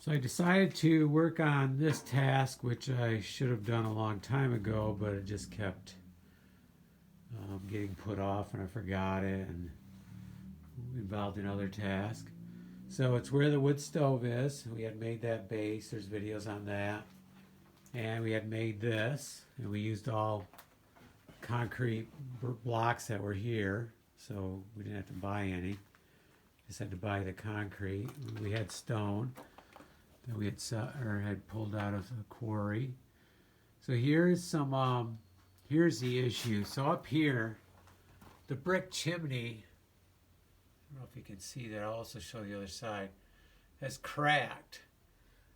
So I decided to work on this task, which I should have done a long time ago, but it just kept getting put off and I forgot it and involved in other tasks. So it's where the wood stove is. We had made that base. There's videos on that. And we had made this, and we used all concrete blocks that were here, so we didn't have to buy any. Just had to buy the concrete. We had stone that we had pulled out of the quarry. So here's some. Here's the issue. So up here, the brick chimney. I don't know if you can see that. I'll also show the other side. Has cracked.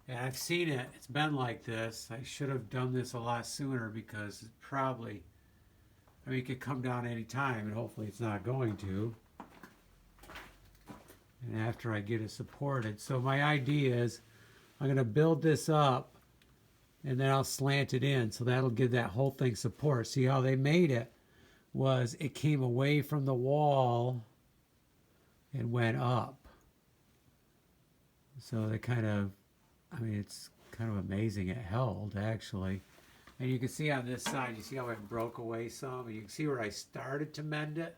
And I've seen it. It's been like this. I should have done this a lot sooner because it probably, I mean, it could come down any time, and hopefully it's not going to. And after I get it supported. So my idea is I'm going to build this up, and then I'll slant it in. So that'll give that whole thing support. See how they made it was it came away from the wall and went up. So they kind of, I mean, it's kind of amazing it held, actually. And you can see on this side, you see how it broke away some? And you can see where I started to mend it,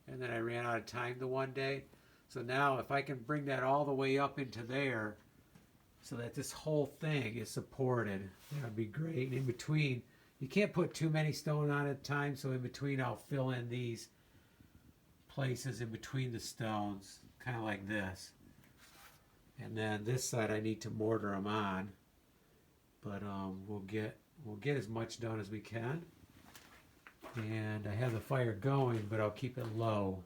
and then I ran out of time the one day. So now if I can bring that all the way up into there so that this whole thing is supported, that would be great. And in between, you can't put too many stone on at a time, so in between I'll fill in these places in between the stones, kind of like this. And then this side I need to mortar them on, but we'll get as much done as we can. And I have the fire going, but I'll keep it low.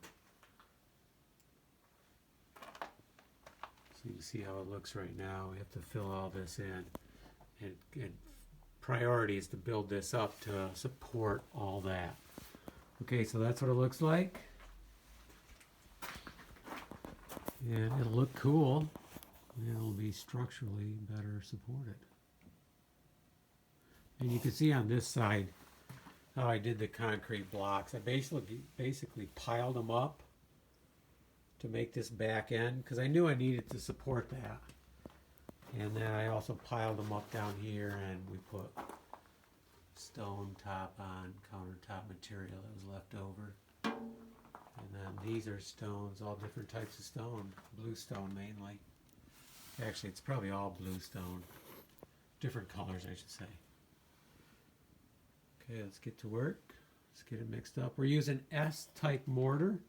So you can see how it looks right now. We have to fill all this in, and priority is to build this up to support all that. Okay, so that's what it looks like, and it'll look cool. It'll be structurally better supported. And you can see on this side how I did the concrete blocks. I basically piled them up to make this back end because I knew I needed to support that. And then I also piled them up down here, and we put stone top on, countertop material that was left over. And then these are stones, all different types of stone, blue stone mainly. Actually, it's probably all blue stone. Different colors, I should say. Okay, let's get to work. Let's get it mixed up. We're using S-type mortar.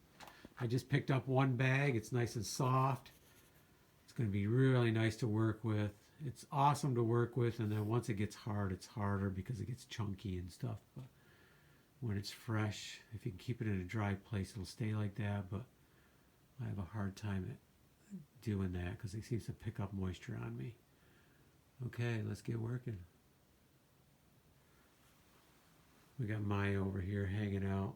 I just picked up one bag. It's nice and soft. It's going to be really nice to work with. It's awesome to work with, and then once it gets hard, it's harder because it gets chunky and stuff. But when it's fresh, if you can keep it in a dry place, it'll stay like that. But I have a hard time doing that because it seems to pick up moisture on me. Okay, let's get working. We got Maya over here hanging out,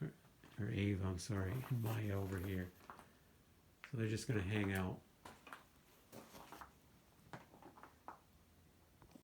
or Ava, I'm sorry, Maya over here. So they're just going to hang out